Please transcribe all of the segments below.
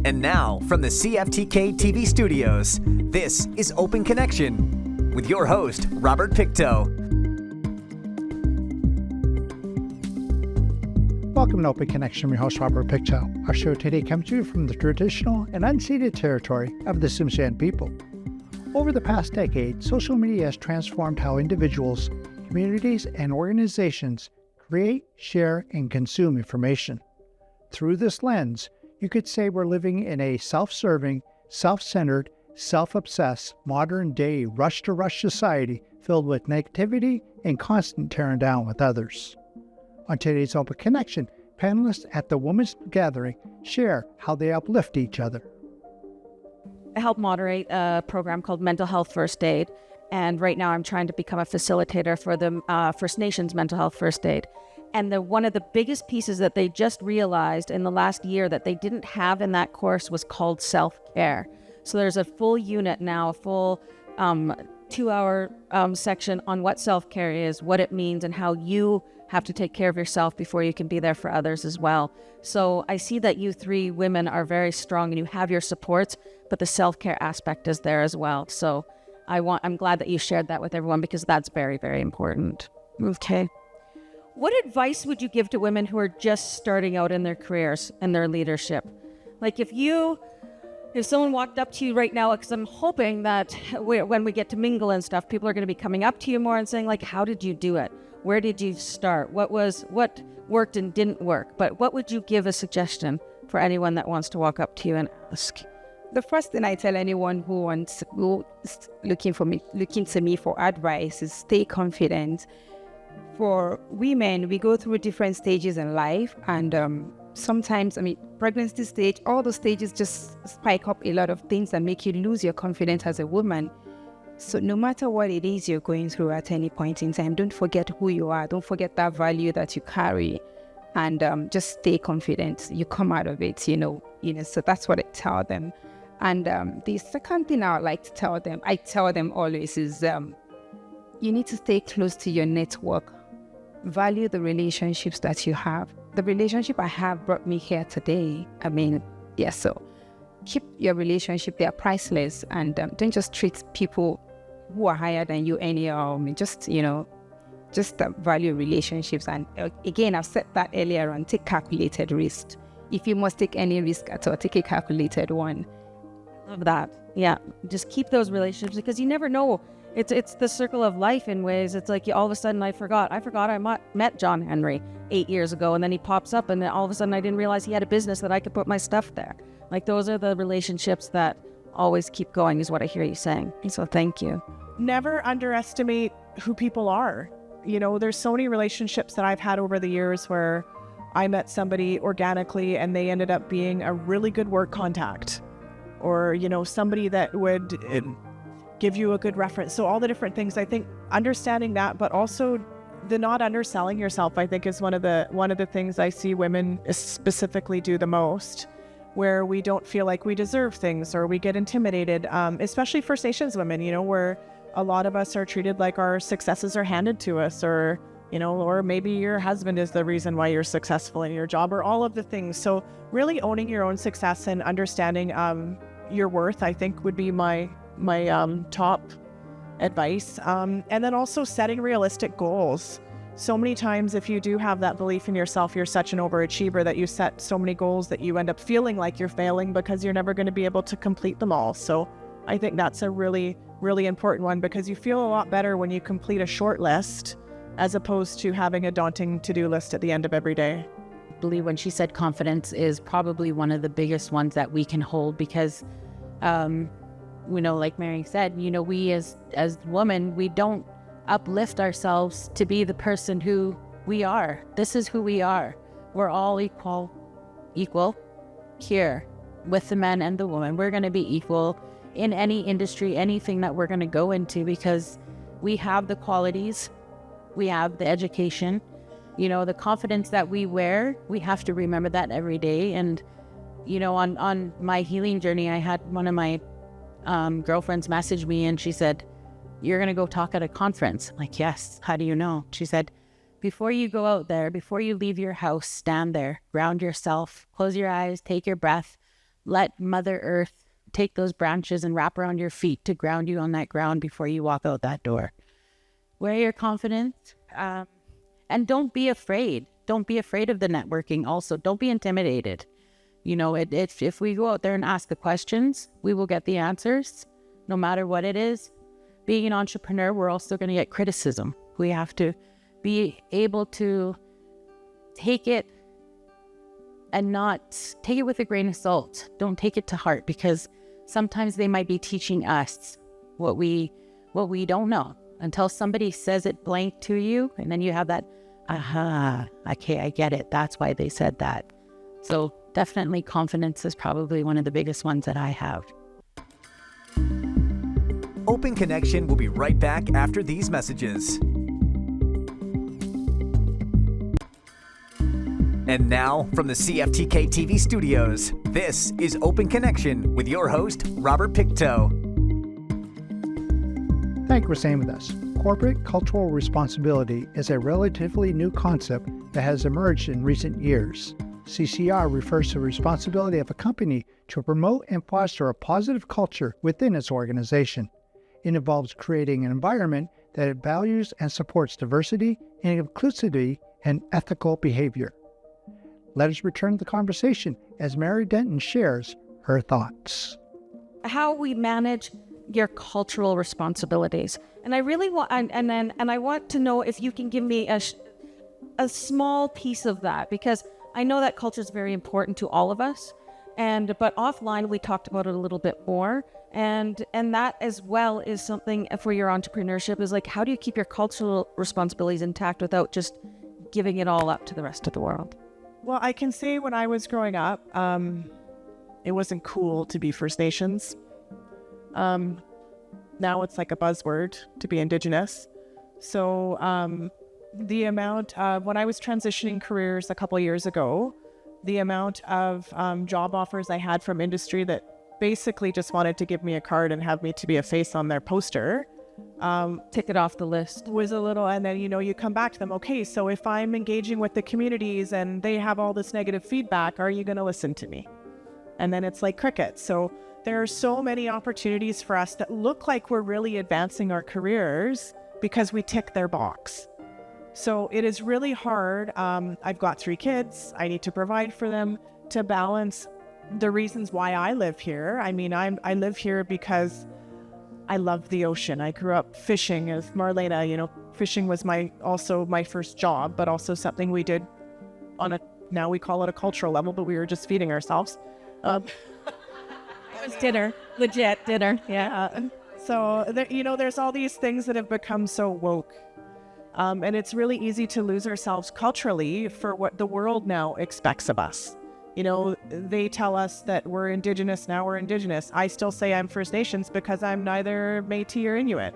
And now, from the CFTK-TV studios, this is Open Connection with your host, Robert Pictou. Welcome to Open Connection. I'm your host, Robert Pictou. Our show today comes to you from the traditional and unceded territory of the Tsimshian people. Over the past decade, social media has transformed how individuals, communities, and organizations create, share, and consume information. Through this lens, you could say we're living in a self-serving, self-centered, self-obsessed, modern-day rush-to-rush society filled with negativity and constant tearing down with others. On today's Open Connection, panelists at the Women's Gathering share how they uplift each other. I help moderate a program called Mental Health First Aid, and right now I'm trying to become a facilitator for the First Nations Mental Health First Aid. And one of the biggest pieces that they just realized in the last year that they didn't have in that course was called self-care. So there's a full unit now, a full 2-hour section on what self-care is, what it means, and how you have to take care of yourself before you can be there for others as well. So I see that you three women are very strong and you have your supports, but the self-care aspect is there as well. So I'm glad that you shared that with everyone because that's very, very important. Okay. What advice would you give to women who are just starting out in their careers and their leadership? Like if someone walked up to you right now, because I'm hoping that when we get to mingle and stuff, people are going to be coming up to you more and saying like, how did you do it? Where did you start? What worked and didn't work? But what would you give a suggestion for anyone that wants to walk up to you and ask? The first thing I tell anyone who is looking to me for advice is stay confident. For women, we go through different stages in life, and sometimes, pregnancy stage, all the stages just spike up a lot of things that make you lose your confidence as a woman. So no matter what it is you're going through at any point in time, don't forget who you are. Don't forget that value that you carry, and just stay confident. You come out of it, so that's what I tell them. And the second thing I would like to tell them, I tell them always is you need to stay close to your network. Value the relationships that you have. The relationship I have brought me here today. So keep your relationship, they're priceless, and don't just treat people who are higher than you anyhow. Just value relationships. And again, I've said that earlier on, take calculated risk. If you must take any risk at all, take a calculated one. Love that. Yeah, just keep those relationships because you never know. It's the circle of life in ways. It's like all of a sudden I forgot I met John Henry 8 years ago, and then he pops up, and then all of a sudden I didn't realize he had a business that I could put my stuff there. Like those are the relationships that always keep going is what I hear you saying. So thank you. Never underestimate who people are. There's so many relationships that I've had over the years where I met somebody organically and they ended up being a really good work contact, or somebody that would give you a good reference. So all the different things, I think understanding that, but also the not underselling yourself, I think is one of the things I see women specifically do the most, where we don't feel like we deserve things or we get intimidated, especially First Nations women, where a lot of us are treated like our successes are handed to us, or maybe your husband is the reason why you're successful in your job, or all of the things. So really owning your own success and understanding your worth, I think would be my top advice. And then also setting realistic goals. So many times if you do have that belief in yourself, you're such an overachiever that you set so many goals that you end up feeling like you're failing because you're never going to be able to complete them all. So I think that's a really, really important one, because you feel a lot better when you complete a short list as opposed to having a daunting to-do list at the end of every day. I believe when she said confidence is probably one of the biggest ones that we can hold, because like Mary said, we as women, we don't uplift ourselves to be the person who we are. This is who we are. We're all equal here with the men and the women. We're going to be equal in any industry, anything that we're going to go into, because we have the qualities, we have the education, the confidence that we wear. We have to remember that every day. And, on my healing journey, I had one of my girlfriends message me and she said, "You're going to go talk at a conference." I'm like, "Yes. How do you know?" She said, "Before you go out there, before you leave your house, stand there, ground yourself, close your eyes, take your breath, let Mother Earth take those branches and wrap around your feet to ground you on that ground before you walk out that door. Wear your confidence, and don't be afraid. Don't be afraid of the networking also. Don't be intimidated. You know, if we go out there and ask the questions, we will get the answers, no matter what it is. Being an entrepreneur, we're also going to get criticism. We have to be able to take it and not take it with a grain of salt. Don't take it to heart, because sometimes they might be teaching us what we don't know until somebody says it blank to you. And then you have that, aha, okay, I get it. That's why they said that. So definitely confidence is probably one of the biggest ones that I have. Open Connection will be right back after these messages. And now, from the CFTK-TV studios, this is Open Connection with your host, Robert Pictou. Thank you for staying with us. Corporate cultural responsibility is a relatively new concept that has emerged in recent years. CCR refers to the responsibility of a company to promote and foster a positive culture within its organization. It involves creating an environment that values and supports diversity and inclusivity and ethical behavior. Let us return to the conversation as Mary Denton shares her thoughts. How we manage your cultural responsibilities. And I really want, and I want to know if you can give me a small piece of that, because I know that culture is very important to all of us. But offline, we talked about it a little bit more. And that as well is something for your entrepreneurship, is like, how do you keep your cultural responsibilities intact without just giving it all up to the rest of the world? Well, I can say when I was growing up, it wasn't cool to be First Nations. Now it's like a buzzword to be Indigenous. So the amount of, when I was transitioning careers a couple years ago, the amount of job offers I had from industry that basically just wanted to give me a card and have me to be a face on their poster. Tick it off the list. Was a little, and then, you come back to them. Okay, so if I'm engaging with the communities and they have all this negative feedback, are you going to listen to me? And then it's like crickets. So there are so many opportunities for us that look like we're really advancing our careers because we tick their box. So it is really hard. I've got 3 kids. I need to provide for them, to balance the reasons why I live here. I mean, I live here because I love the ocean. I grew up fishing as Marlena. Fishing was also my first job, but also something we did on now we call it a cultural level, but we were just feeding ourselves. It was dinner, legit dinner. Yeah. So, there's all these things that have become so woke. And it's really easy to lose ourselves culturally for what the world now expects of us. They tell us that we're Indigenous, now we're Indigenous. I still say I'm First Nations because I'm neither Métis or Inuit.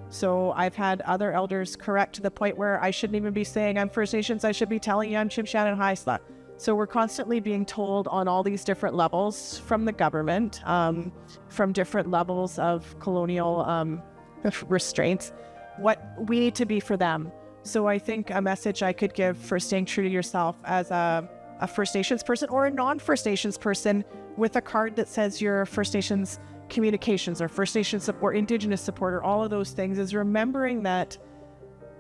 So I've had other elders correct to the point where I shouldn't even be saying I'm First Nations. I should be telling you I'm Tsimshian and Haisla. So we're constantly being told on all these different levels from the government, from different levels of colonial restraints, what we need to be for them. So I think a message I could give for staying true to yourself as a First Nations person or a non-First Nations person with a card that says you're First Nations communications or First Nations support, Indigenous support, or all of those things, is remembering that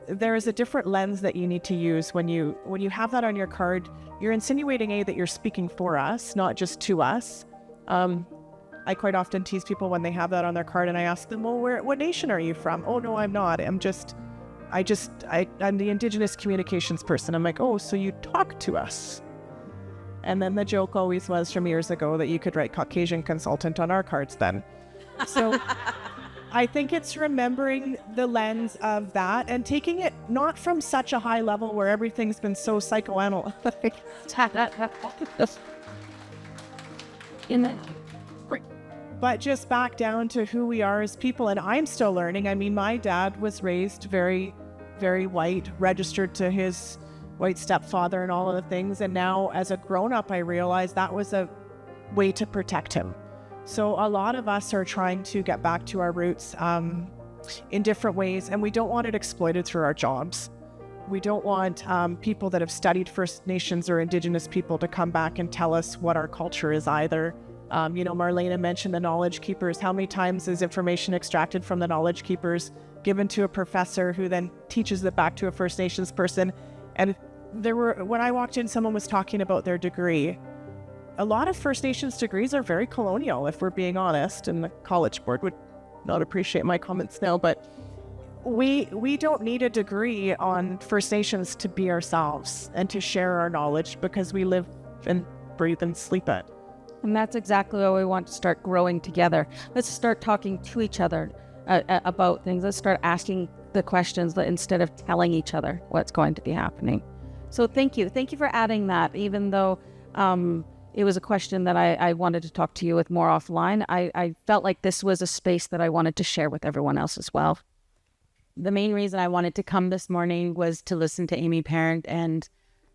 there is a different lens that you need to use when you have that on your card. You're insinuating that you're speaking for us, not just to us. I quite often tease people when they have that on their card, and I ask them, well, what nation are you from? Oh, no, I'm not. I'm the Indigenous communications person. I'm like, oh, so you talk to us. And then the joke always was from years ago that you could write Caucasian consultant on our cards then. So I think it's remembering the lens of that and taking it not from such a high level where everything's been so psychoanalytic. But just back down to who we are as people. And I'm still learning. I mean, my dad was raised very, very white, registered to his white stepfather and all of the things. And now as a grown-up, I realized that was a way to protect him. So a lot of us are trying to get back to our roots in different ways. And we don't want it exploited through our jobs. We don't want people that have studied First Nations or Indigenous people to come back and tell us what our culture is either. Marlena mentioned the knowledge keepers. How many times is information extracted from the knowledge keepers given to a professor who then teaches it back to a First Nations person? And when I walked in, someone was talking about their degree. A lot of First Nations degrees are very colonial, if we're being honest, and the College Board would not appreciate my comments now, but we don't need a degree on First Nations to be ourselves and to share our knowledge, because we live and breathe and sleep it. And that's exactly why we want to start growing together. Let's start talking to each other about things. Let's start asking the questions instead of telling each other what's going to be happening. So thank you. Thank you for adding that, even though it was a question that I wanted to talk to you with more offline. I felt like this was a space that I wanted to share with everyone else as well. The main reason I wanted to come this morning was to listen to Amy Parent, and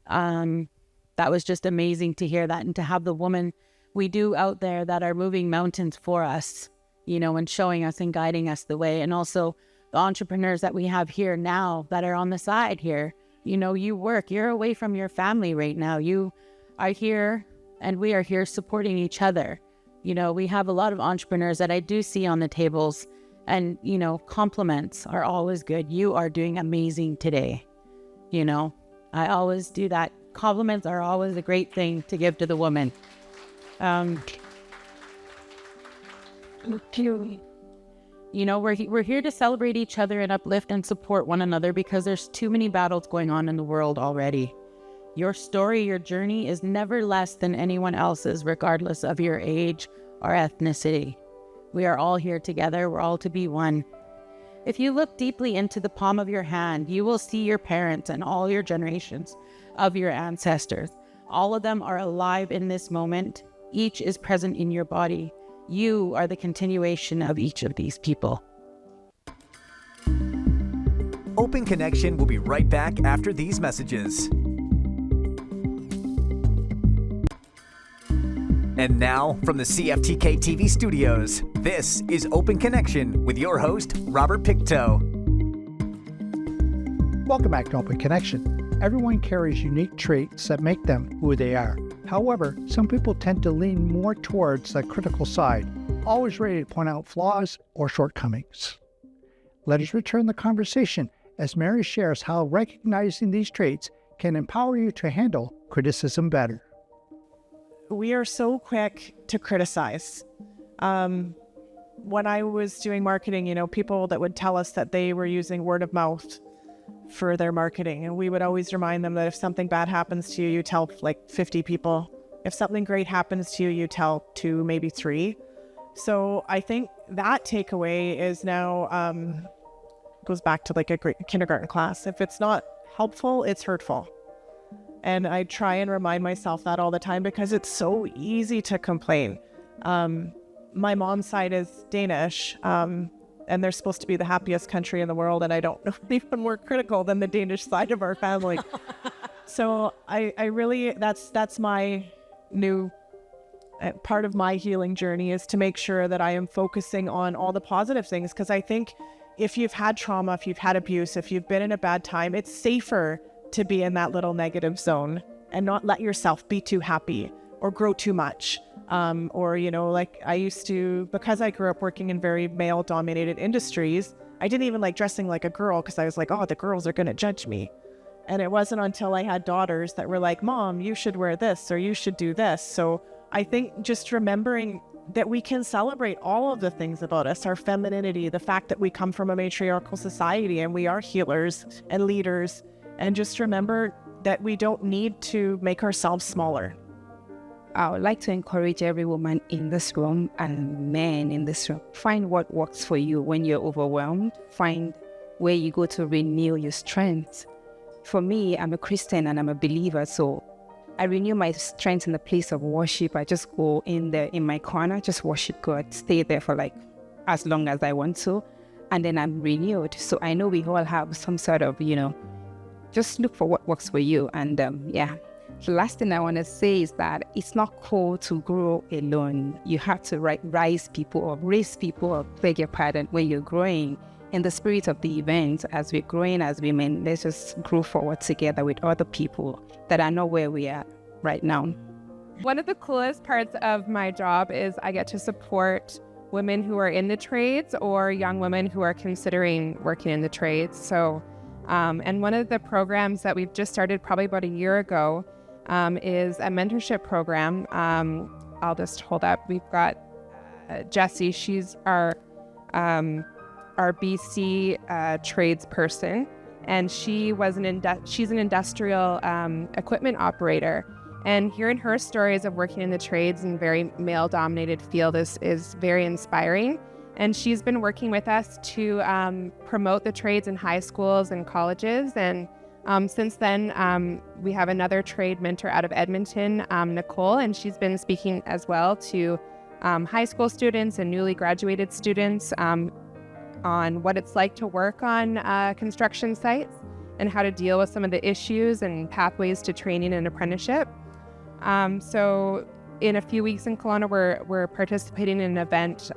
that was just amazing to hear that, and to have the women we do out there that are moving mountains for us, and showing us and guiding us the way. And also the entrepreneurs that we have here now that are on the side here. You're away from your family right now. You are here, and we are here supporting each other. We have a lot of entrepreneurs that I do see on the tables, and, compliments are always good. You are doing amazing today. I always do that. Compliments are always a great thing to give to the woman. We're here to celebrate each other and uplift and support one another, because there's too many battles going on in the world already. Your story, your journey is never less than anyone else's, regardless of your age or ethnicity. We are all here together. We're all to be one. If you look deeply into the palm of your hand, you will see your parents and all your generations of your ancestors. All of them are alive in this moment. Each is present in your body. You are the continuation of each of these people. Open Connection will be right back after these messages. And now, from the CFTK-TV studios, this is Open Connection with your host, Robert Pictou. Welcome back to Open Connection. Everyone carries unique traits that make them who they are. However, some people tend to lean more towards the critical side, always ready to point out flaws or shortcomings. Let us return the conversation as Mary shares how recognizing these traits can empower you to handle criticism better. We are so quick to criticize. When I was doing marketing, people that would tell us that they were using word of mouth for their marketing. And we would always remind them that if something bad happens to you, you tell 50 people. If something great happens to you, you tell 2, maybe 3. So I think that takeaway is now, goes back to a great kindergarten class. If it's not helpful, it's hurtful. And I try and remind myself that all the time, because it's so easy to complain. My mom's side is Danish, and they're supposed to be the happiest country in the world, and I don't know even more critical than the Danish side of our family. So I really, that's my new part of my healing journey, is to make sure that I am focusing on all the positive things, because I think if you've had trauma, if you've had abuse, if you've been in a bad time, it's safer to be in that little negative zone and not let yourself be too happy or grow too much. I used to, because I grew up working in very male dominated industries, I didn't even like dressing like a girl, because I was like, oh, the girls are going to judge me. And it wasn't until I had daughters that were like, Mom, you should wear this, or you should do this. So I think just remembering that we can celebrate all of the things about us, our femininity, the fact that we come from a matriarchal society and we are healers and leaders. And just remember that we don't need to make ourselves smaller. I would like to encourage every woman in this room and men in this room. Find what works for you when you're overwhelmed. Find where you go to renew your strength. For me, I'm a Christian and I'm a believer, so I renew my strength in the place of worship. I just go in there in my corner, just worship God, stay there for as long as I want to, and then I'm renewed. So I know we all have some sort of, just look for what works for you. And the last thing I want to say is that it's not cool to grow alone. You have to raise people or beg your pardon, when you're growing. In the spirit of the event, as we're growing as women, let's just grow forward together with other people that are not where we are right now. One of the coolest parts of my job is I get to support women who are in the trades or young women who are considering working in the trades. So, and one of the programs that we've just started probably about a year ago is a mentorship program. I'll just hold up. We've got Jessie. She's our BC tradesperson, and she's an industrial equipment operator. And hearing her stories of working in the trades in a very male-dominated field is very inspiring. And she's been working with us to promote the trades in high schools and colleges. And since then, we have another trade mentor out of Edmonton, Nicole, and she's been speaking as well to high school students and newly graduated students on what it's like to work on construction sites and how to deal with some of the issues and pathways to training and apprenticeship. So in a few weeks in Kelowna, we're participating in an event.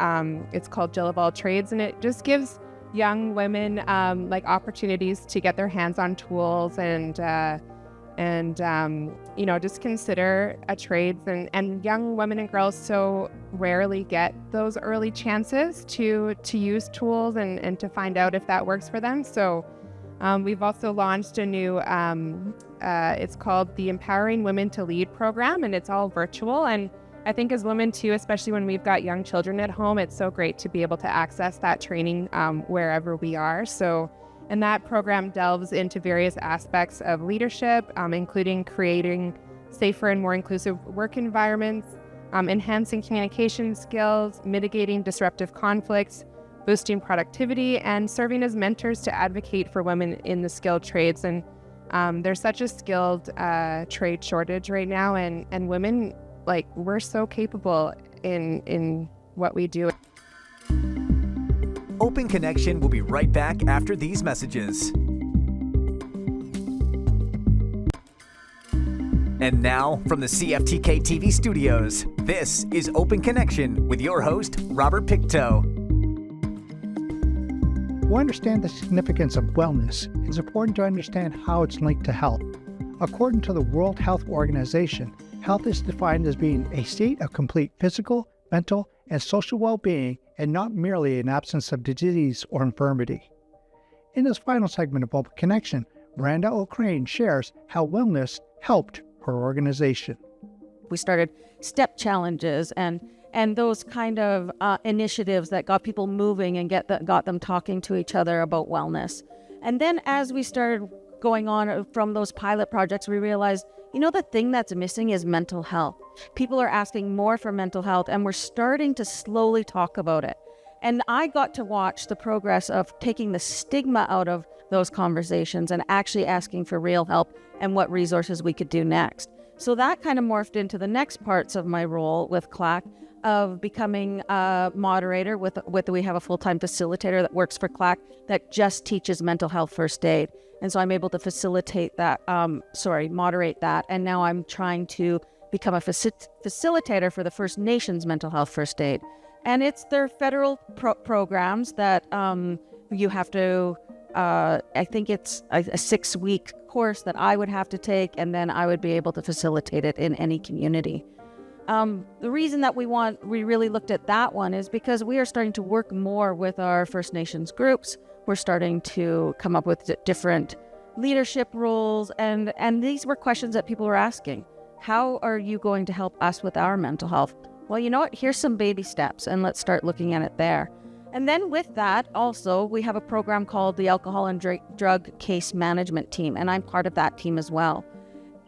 It's called Jill of All Trades, and it just gives young women like opportunities to get their hands on tools and just consider a trades. And young women and girls so rarely get those early chances to use tools and to find out if that works for them. So we've also launched a new, it's called the Empowering Women to Lead program, and it's all virtual. And I think as women too, especially when we've got young children at home, it's so great to be able to access that training wherever we are. So, and that program delves into various aspects of leadership, including creating safer and more inclusive work environments, enhancing communication skills, mitigating disruptive conflicts, boosting productivity, and serving as mentors to advocate for women in the skilled trades. And there's such a skilled trade shortage right now, and women, like, we're so capable in what we do. Open Connection will be right back after these messages. And now, from the CFTK-TV studios, this is Open Connection with your host, Robert Pictou. To understand the significance of wellness, it's important to understand how it's linked to health. According to the World Health Organization, health is defined as being a state of complete physical, mental, and social well-being, and not merely an absence of disease or infirmity. In this final segment of Open Connection, Miranda O'Crane shares how wellness helped her organization. We started step challenges and those kind of initiatives that got people moving and got them talking to each other about wellness. And then as we started going on from those pilot projects, we realized, the thing that's missing is mental health. People are asking more for mental health, and we're starting to slowly talk about it. And I got to watch the progress of taking the stigma out of those conversations and actually asking for real help and what resources we could do next. So that kind of morphed into the next parts of my role with CLAC of becoming a moderator we have a full-time facilitator that works for CLAC that just teaches mental health first aid. And so I'm able to facilitate that, moderate that. And now I'm trying to become a facilitator for the First Nations mental health first aid. And it's their federal programs that you have to, I think it's a 6-week course that I would have to take, and then I would be able to facilitate it in any community. The reason that we really looked at that one is because we are starting to work more with our First Nations groups. We're starting to come up with different leadership roles, and these were questions that people were asking. How are you going to help us with our mental health? Well, you know what? Here's some baby steps, and let's start looking at it there. And then with that, also, we have a program called the Alcohol and Drug Case Management Team, and I'm part of that team as well.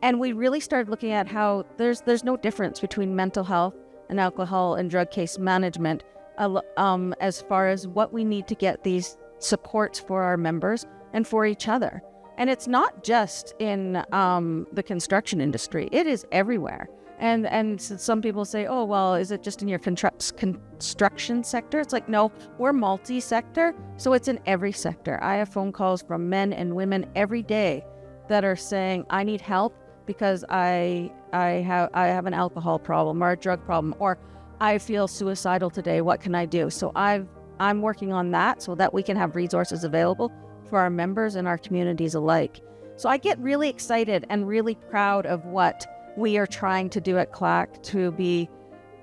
And we really started looking at how there's no difference between mental health and alcohol and drug case management as far as what we need to get these supports for our members and for each other. And it's not just in the construction industry. It is everywhere. And some people say, oh, well, is it just in your construction sector? It's like, no, we're multi-sector, so it's in every sector. I have phone calls from men and women every day that are saying, I need help because I have an alcohol problem or a drug problem, or I feel suicidal today. What can I do? So I'm working on that so that we can have resources available for our members and our communities alike. So I get really excited and really proud of what we are trying to do at CLAC to be,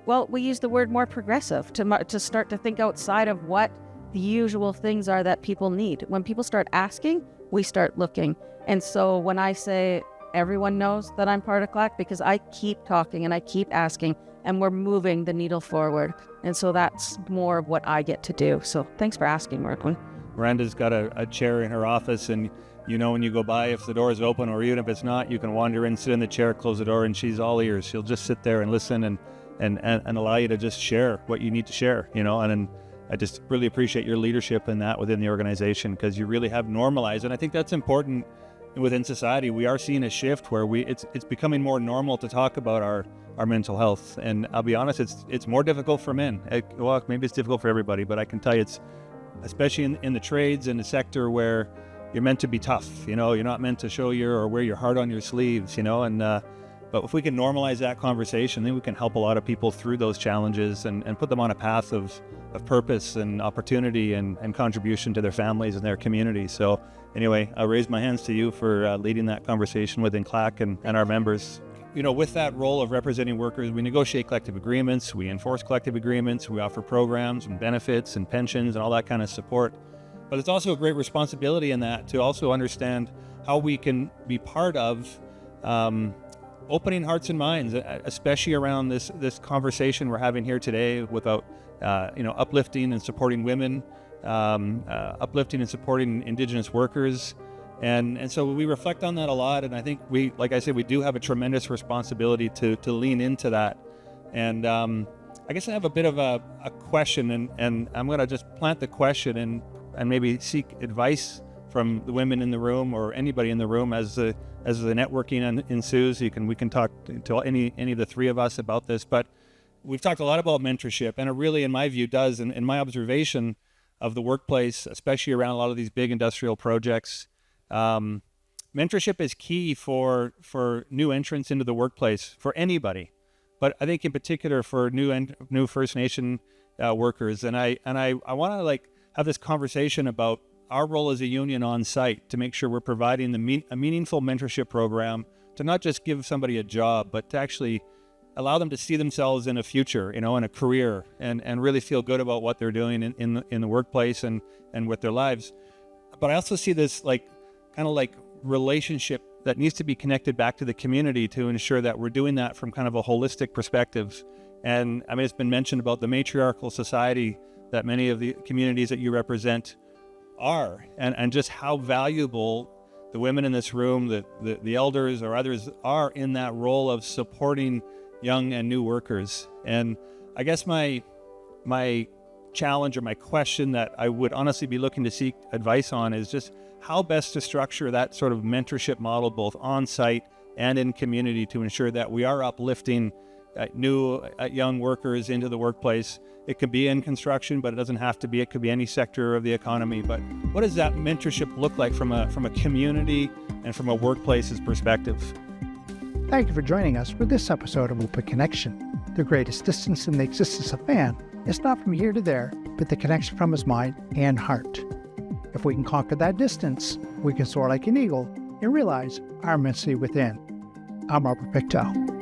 well, we use the word more progressive, to start to think outside of what the usual things are that people need. When people start asking, we start looking. And so when I say everyone knows that I'm part of CLAC, because I keep talking and I keep asking, and we're moving the needle forward. And so that's more of what I get to do. So thanks for asking, Merklin. Miranda's got a chair in her office, and when you go by, if the door is open or even if it's not, you can wander in, sit in the chair, close the door, and she's all ears. She'll just sit there and listen and allow you to just share what you need to share, and I just really appreciate your leadership in that within the organization, because you really have normalized, and I think that's important within society. We are seeing a shift where it's becoming more normal to talk about our mental health, and I'll be honest, it's more difficult for men. Well, maybe it's difficult for everybody, but I can tell you it's, especially in the trades, in the sector where you're meant to be tough, you're not meant to show or wear your heart on your sleeves, but if we can normalize that conversation, then we can help a lot of people through those challenges and put them on a path of purpose and opportunity and contribution to their families and their communities. So anyway, I'll raise my hands to you for leading that conversation within CLAC and our members. With that role of representing workers, we negotiate collective agreements, we enforce collective agreements, we offer programs and benefits and pensions and all that kind of support. But it's also a great responsibility in that to also understand how we can be part of opening hearts and minds, especially around this conversation we're having here today about uplifting and supporting women, uplifting and supporting Indigenous workers. And so we reflect on that a lot, and I think like I said, we do have a tremendous responsibility to lean into that. And I guess I have a bit of a question, and I'm going to just plant the question and maybe seek advice from the women in the room or anybody in the room as the networking ensues. We can talk to any of the three of us about this, but we've talked a lot about mentorship, and it really, in my view, does, in my observation of the workplace, especially around a lot of these big industrial projects, mentorship is key for new entrants into the workplace, for anybody, but I think in particular for new First Nation workers. And I want to have this conversation about our role as a union on site to make sure we're providing a meaningful mentorship program to not just give somebody a job, but to actually allow them to see themselves in a future, in a career, and really feel good about what they're doing in the workplace and with their lives. But I also see this relationship that needs to be connected back to the community to ensure that we're doing that from kind of a holistic perspective. And I mean, it's been mentioned about the matriarchal society that many of the communities that you represent are, and just how valuable the women in this room, the elders or others are in that role of supporting young and new workers. And I guess my challenge or my question that I would honestly be looking to seek advice on is just how best to structure that sort of mentorship model both on site and in community to ensure that we are uplifting new young workers into the workplace. It could be in construction, but it doesn't have to be. It could be any sector of the economy. But what does that mentorship look like from a community and from a workplace's perspective? Thank you for joining us for this episode of Open Connection. The greatest distance in the existence of man is not from here to there, but the connection from his mind and heart. If we can conquer that distance, we can soar like an eagle and realize our immensity within. I'm Robert Pictou.